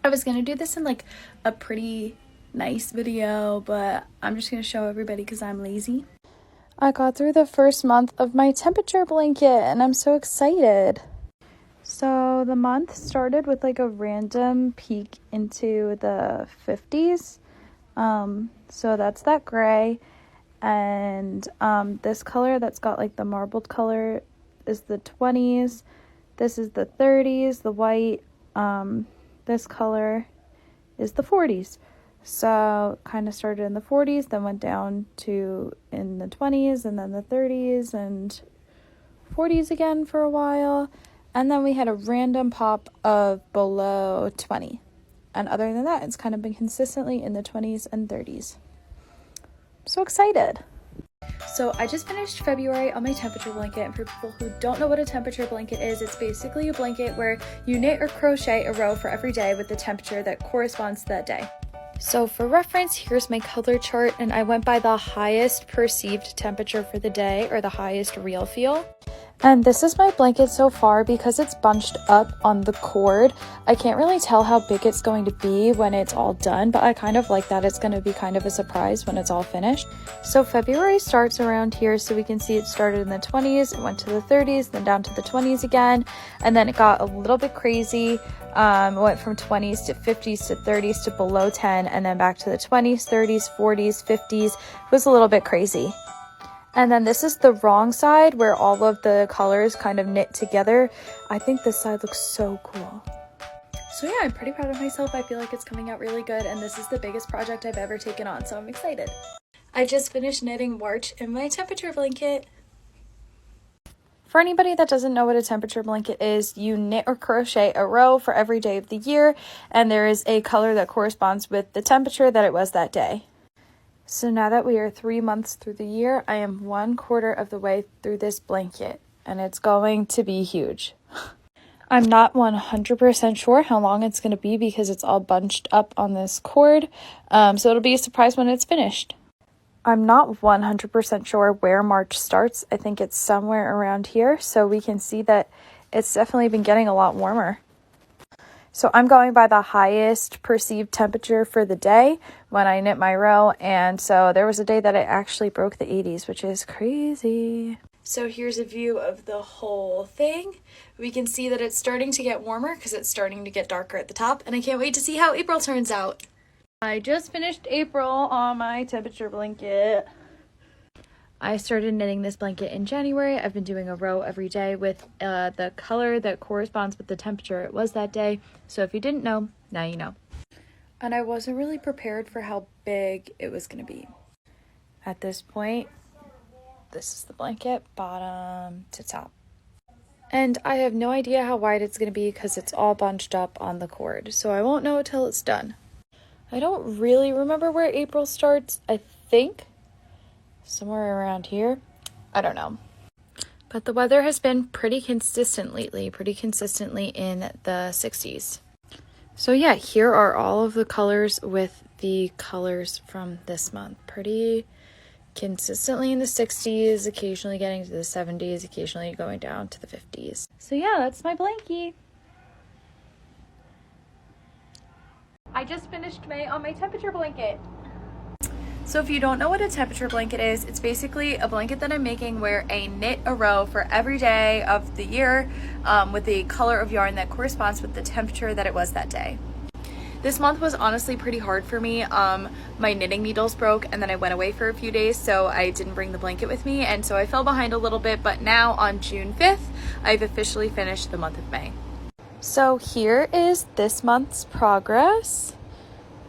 I was gonna do this in like a pretty nice video, but I'm just gonna show everybody because I'm lazy. I got through the first month of my temperature blanket and I'm so excited. So the month started with like a random peak into the 50s. So that's that gray. And this color that's got like the marbled color is the 20s. This is the 30s. The white, this color is the 40s. So kind of started in the 40s, then went down to in the 20s, and then the 30s and 40s again for a while. And then we had a random pop of below 20. And other than that, it's kind of been consistently in the 20s and 30s. I'm so excited. So I just finished February on my temperature blanket, and for people who don't know what a temperature blanket is, it's basically a blanket where you knit or crochet a row for every day with the temperature that corresponds to that day. So for reference, here's my color chart, and I went by the highest perceived temperature for the day, or the highest real feel. And this is my blanket so far. Because it's bunched up on the cord, I can't really tell how big it's going to be when it's all done, but I kind of like that it's going to be kind of a surprise when it's all finished. So February starts around here, so we can see it started in the 20s, it went to the 30s, then down to the 20s again, and then it got a little bit crazy. It went from 20s to 50s to 30s to below 10, and then back to the 20s, 30s, 40s, 50s. It was a little bit crazy. And then this is the wrong side where all of the colors kind of knit together. I think this side looks so cool. So yeah, I'm pretty proud of myself. I feel like it's coming out really good, and this is the biggest project I've ever taken on, so I'm excited. I just finished knitting March in my temperature blanket. For anybody that doesn't know what a temperature blanket is, you knit or crochet a row for every day of the year, and there is a color that corresponds with the temperature that it was that day. So now that we are 3 months through the year, I am 1/4 of the way through this blanket, and it's going to be huge. I'm not 100% sure how long it's going to be because it's all bunched up on this cord, so it'll be a surprise when it's finished. I'm not 100% sure where March starts. I think it's somewhere around here, so we can see that it's definitely been getting a lot warmer. So I'm going by the highest perceived temperature for the day when I knit my row, and so there was a day that it actually broke the 80s, which is crazy. So here's a view of the whole thing. We can see that it's starting to get warmer because it's starting to get darker at the top, and I can't wait to see how April turns out. I just finished April on my temperature blanket. I started knitting this blanket in January. I've been doing a row every day with the color that corresponds with the temperature it was that day. So if you didn't know, now you know. And I wasn't really prepared for how big it was going to be. At this point, this is the blanket, bottom to top. And I have no idea how wide it's going to be because it's all bunched up on the cord. So I won't know until it's done. I don't really remember where April starts. I think somewhere around here. I don't know. But the weather has been pretty consistent lately, pretty consistently in the 60s. So yeah, here are all of the colors with the colors from this month. Pretty consistently in the 60s, occasionally getting to the 70s, occasionally going down to the 50s. So yeah, that's my blankie. I just finished May on my temperature blanket. So if you don't know what a temperature blanket is, it's basically a blanket that I'm making where I knit a row for every day of the year with the color of yarn that corresponds with the temperature that it was that day. This month was honestly pretty hard for me. My knitting needles broke and then I went away for a few days, so I didn't bring the blanket with me, and so I fell behind a little bit, but now on June 5th, I've officially finished the month of May. So here is this month's progress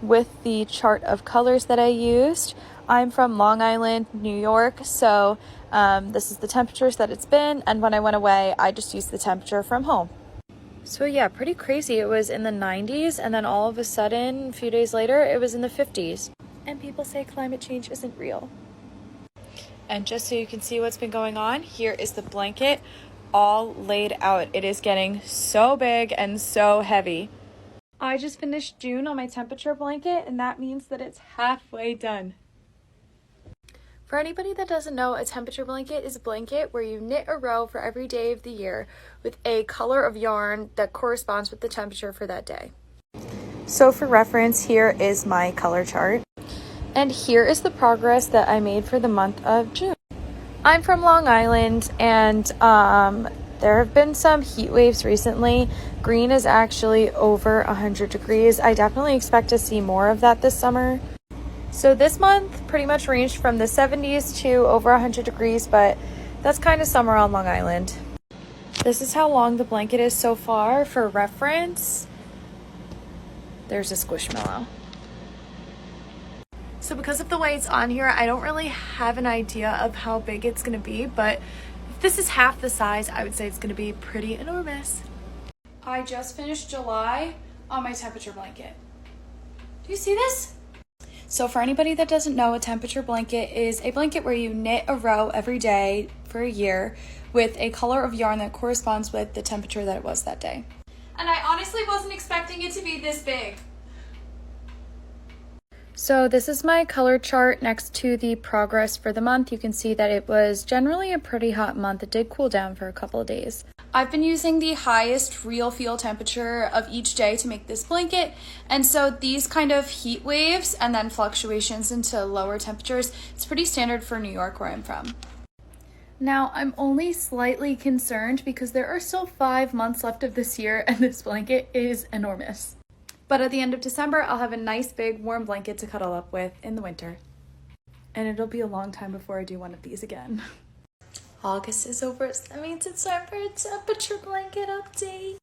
with the chart of colors that I used. I'm from Long Island, New York, so this is the temperatures that it's been, and when I went away, I just used the temperature from home. So yeah, pretty crazy. It was in the 90s, and then all of a sudden, a few days later, it was in the 50s. And people say climate change isn't real. And just so you can see what's been going on, here is the blanket all laid out. It is getting so big and so heavy. I just finished June on my temperature blanket, and that means that it's halfway done. For anybody that doesn't know, a temperature blanket is a blanket where you knit a row for every day of the year with a color of yarn that corresponds with the temperature for that day. So for reference, here is my color chart. And here is the progress that I made for the month of June. I'm from Long Island, and there have been some heat waves recently. Green is actually over 100 degrees. I definitely expect to see more of that this summer. So this month pretty much ranged from the 70s to over 100 degrees, but that's kind of summer on Long Island. This is how long the blanket is so far. For reference, there's a squishmallow. So because of the way it's on here, I don't really have an idea of how big it's going to be, but if this is half the size, I would say it's going to be pretty enormous. I just finished July on my temperature blanket. Do you see this? So for anybody that doesn't know, a temperature blanket is a blanket where you knit a row every day for a year with a color of yarn that corresponds with the temperature that it was that day. And I honestly wasn't expecting it to be this big. So this is my color chart next to the progress for the month. You can see that it was generally a pretty hot month. It did cool down for a couple of days. I've been using the highest real feel temperature of each day to make this blanket. And so these kind of heat waves and then fluctuations into lower temperatures, it's pretty standard for New York where I'm from. Now, I'm only slightly concerned because there are still 5 months left of this year and this blanket is enormous. But at the end of December, I'll have a nice big warm blanket to cuddle up with in the winter. And it'll be a long time before I do one of these again. August is over, so that means it's time for a temperature blanket update.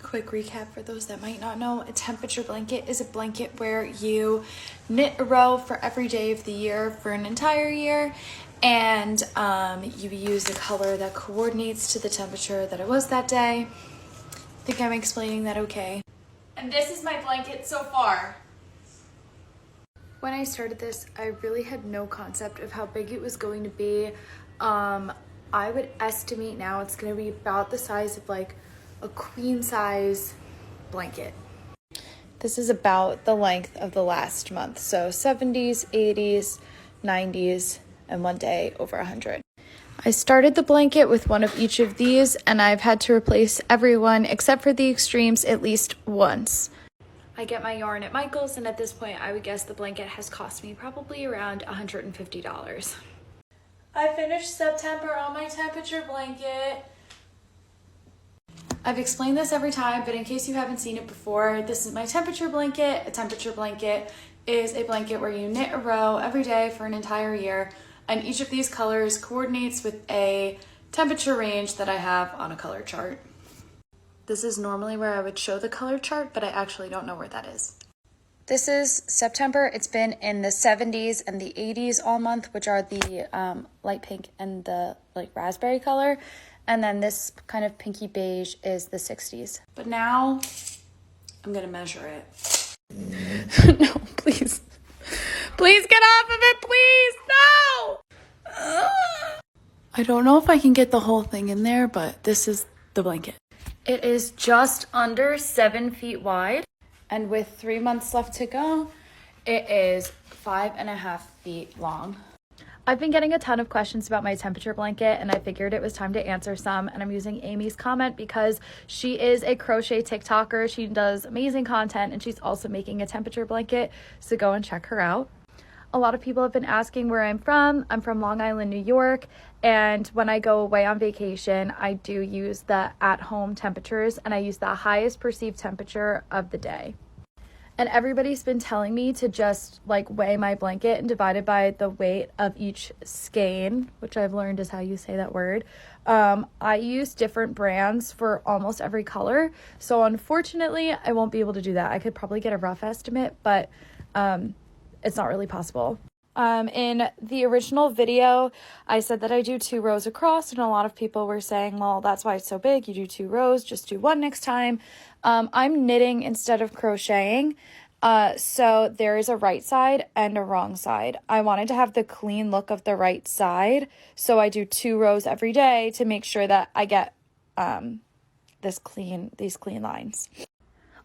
Quick recap for those that might not know, a temperature blanket is a blanket where you knit a row for every day of the year for an entire year, and you use a color that coordinates to the temperature that it was that day. I think I'm explaining that okay. And this is my blanket so far. When I started this, I really had no concept of how big it was going to be. I would estimate now it's going to be about the size of like a queen size blanket. This is about the length of the last month. So 70s, 80s, 90s, and one day over 100. I started the blanket with one of each of these, and I've had to replace every one except for the extremes at least once. I get my yarn at Michael's, and at this point I would guess the blanket has cost me probably around $150. I finished September on my temperature blanket. I've explained this every time, but in case you haven't seen it before, this is my temperature blanket. A temperature blanket is a blanket where you knit a row every day for an entire year, and each of these colors coordinates with a temperature range that I have on a color chart. This is normally where I would show the color chart, but I actually don't know where that is. This is September. It's been in the 70s and the 80s all month, which are the light pink and the like raspberry color. And then this kind of pinky beige is the 60s. But now I'm gonna measure it. No, please. Please get off of it, please, no! I don't know if I can get the whole thing in there, but this is the blanket. It is just under 7 feet wide. And with 3 months left to go, it is 5.5 feet long. I've been getting a ton of questions about my temperature blanket, and I figured it was time to answer some. And I'm using Amy's comment because she is a crochet TikToker. She does amazing content, and she's also making a temperature blanket, so go and check her out. A lot of people have been asking where I'm from. I'm from Long Island, New York, and when I go away on vacation, I do use the at-home temperatures, and I use the highest perceived temperature of the day. And everybody's been telling me to just like weigh my blanket and divide it by the weight of each skein, which I've learned is how you say that word. I use different brands for almost every color, so unfortunately I won't be able to do that. I could probably get a rough estimate, but it's not really possible. In the original video, I said that I do 2 rows across, and a lot of people were saying, well, that's why it's so big. You do 2 rows, just do 1 next time. I'm knitting instead of crocheting. So there is a right side and a wrong side. I wanted to have the clean look of the right side. So I do 2 rows every day to make sure that I get, these clean lines.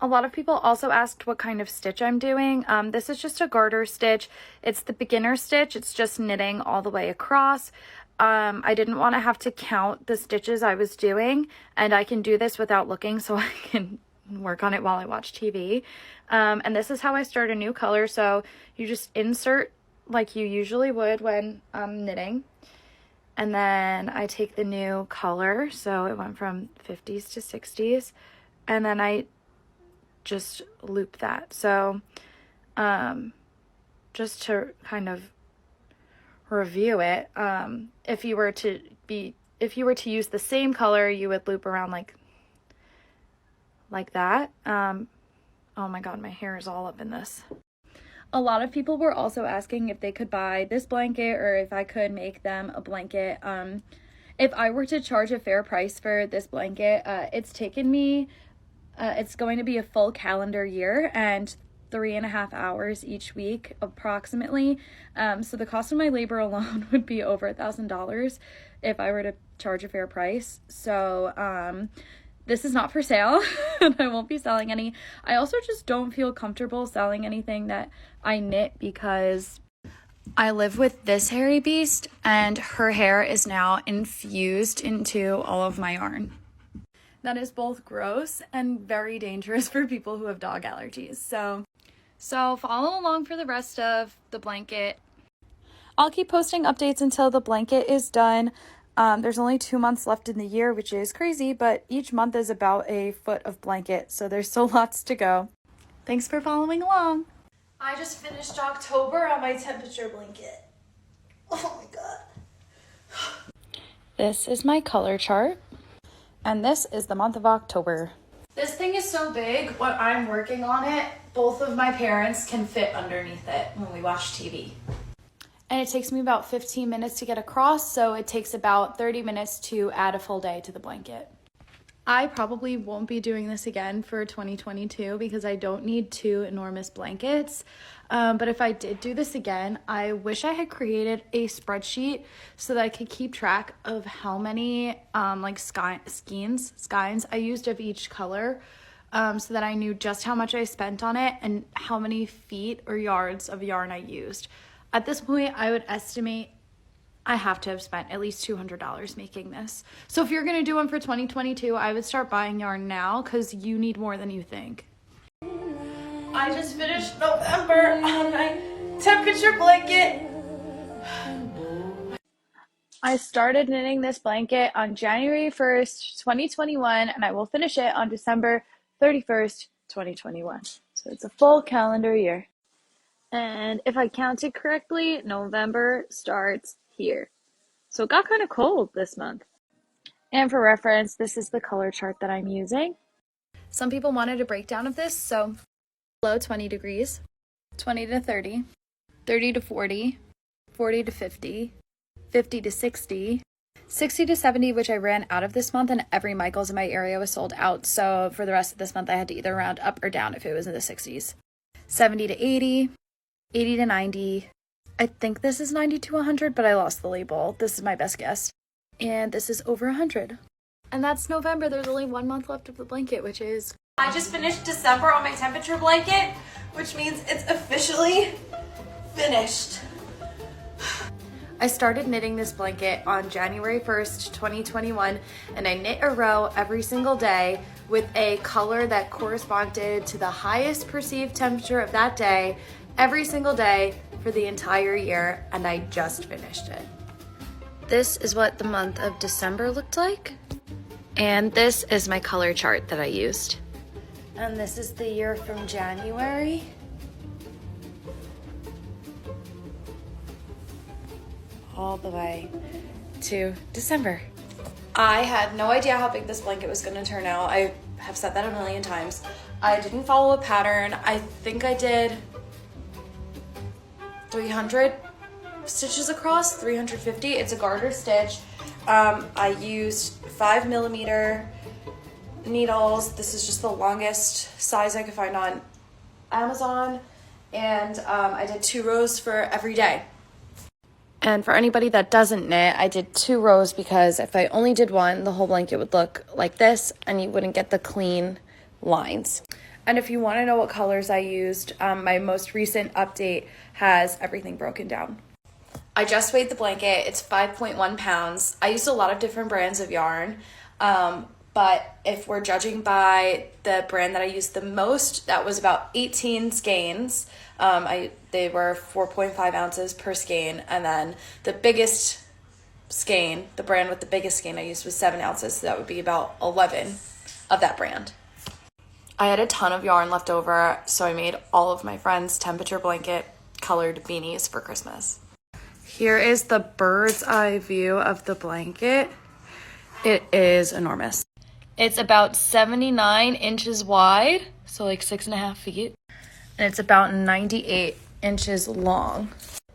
A lot of people also asked what kind of stitch I'm doing. This is just a garter stitch. It's the beginner stitch. It's just knitting all the way across. I didn't want to have to count the stitches I was doing, and I can do this without looking, so I can work on it while I watch TV. And this is how I start a new color. So you just insert like you usually would when I'm knitting. And then I take the new color. So it went from 50s to 60s. And then I just loop that. So just to kind of review it, if you were to use the same color, you would loop around like that. Oh my god, my hair is all up in this. A lot of people were also asking if they could buy this blanket or if I could make them a blanket. If I were to charge a fair price for this blanket, it's taken me, it's going to be a full calendar year and 3.5 hours each week approximately. So the cost of my labor alone would be over $1,000 if I were to charge a fair price. So this is not for sale and I won't be selling any. I also just don't feel comfortable selling anything that I knit because I live with this hairy beast and her hair is now infused into all of my yarn. That is both gross and very dangerous for people who have dog allergies. So follow along for the rest of the blanket. I'll keep posting updates until the blanket is done. There's only 2 months left in the year, which is crazy, but each month is about a foot of blanket, so there's still lots to go. Thanks for following along. I just finished October on my temperature blanket. Oh my god. This is my color chart, and this is the month of October. This thing is so big, when I'm working on it, both of my parents can fit underneath it when we watch TV. And it takes me about 15 minutes to get across, so it takes about 30 minutes to add a full day to the blanket. I probably won't be doing this again for 2022 because I don't need 2 enormous blankets. But if I did do this again, I wish I had created a spreadsheet so that I could keep track of how many skeins I used of each color, so that I knew just how much I spent on it and how many feet or yards of yarn I used. At this point, I would estimate I have to have spent at least $200 making this. So if you're going to do one for 2022, I would start buying yarn now because you need more than you think. I just finished November on my temperature blanket. I started knitting this blanket on January 1st, 2021, and I will finish it on December 31st, 2021. So it's a full calendar year. And if I counted correctly, November starts here. So it got kind of cold this month. And for reference, this is the color chart that I'm using. Some people wanted a breakdown of this, so below 20 degrees, 20 to 30, 30 to 40, 40 to 50, 50 to 60, 60 to 70, which I ran out of this month, and every Michaels in my area was sold out. So for the rest of this month, I had to either round up or down if it was in the 60s. 70 to 80, 80 to 90. I think this is 90 to 100, but I lost the label. This is my best guess. And this is over 100. And that's November. There's only 1 month left of the blanket, which is... I just finished December on my temperature blanket, which means it's officially finished. I started knitting this blanket on January 1st, 2021, and I knit a row every single day with a color that corresponded to the highest perceived temperature of that day every single day for the entire year, and I just finished it. This is what the month of December looked like, and this is my color chart that I used. And this is the year from January all the way to December. I had no idea how big this blanket was going to turn out. I have said that a million times. I didn't follow a pattern. I think I did 300 stitches across, 350. It's a garter stitch. I used 5mm needles. This is just the longest size I could find on Amazon. And I did 2 rows for every day. And for anybody that doesn't knit, I did 2 rows because if I only did one, the whole blanket would look like this and you wouldn't get the clean lines. And if you want to know what colors I used, my most recent update has everything broken down. I just weighed the blanket. It's 5.1 pounds. I used a lot of different brands of yarn. But if we're judging by the brand that I used the most, that was about 18 skeins. They were 4.5 ounces per skein. And then the biggest skein, the brand with the biggest skein I used was 7 ounces. So that would be about 11 of that brand. I had a ton of yarn left over, so I made all of my friends' temperature blanket colored beanies for Christmas. Here is the bird's eye view of the blanket. It is enormous. It's about 79 inches wide, so like 6.5 feet. And it's about 98 inches long.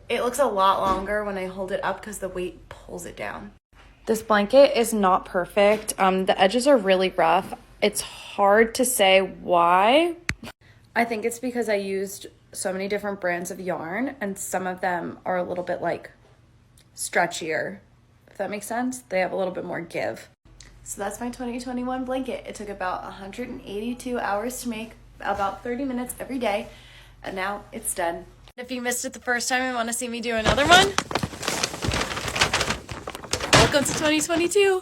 It looks a lot longer when I hold it up because the weight pulls it down. This blanket is not perfect. The edges are really rough. It's hard to say why. I think it's because I used so many different brands of yarn, and some of them are a little bit like stretchier, if that makes sense. They have a little bit more give. So that's my 2021 blanket. It took about 182 hours to make, about 30 minutes every day, and now it's done. If you missed it the first time and want to see me do another one, welcome to 2022.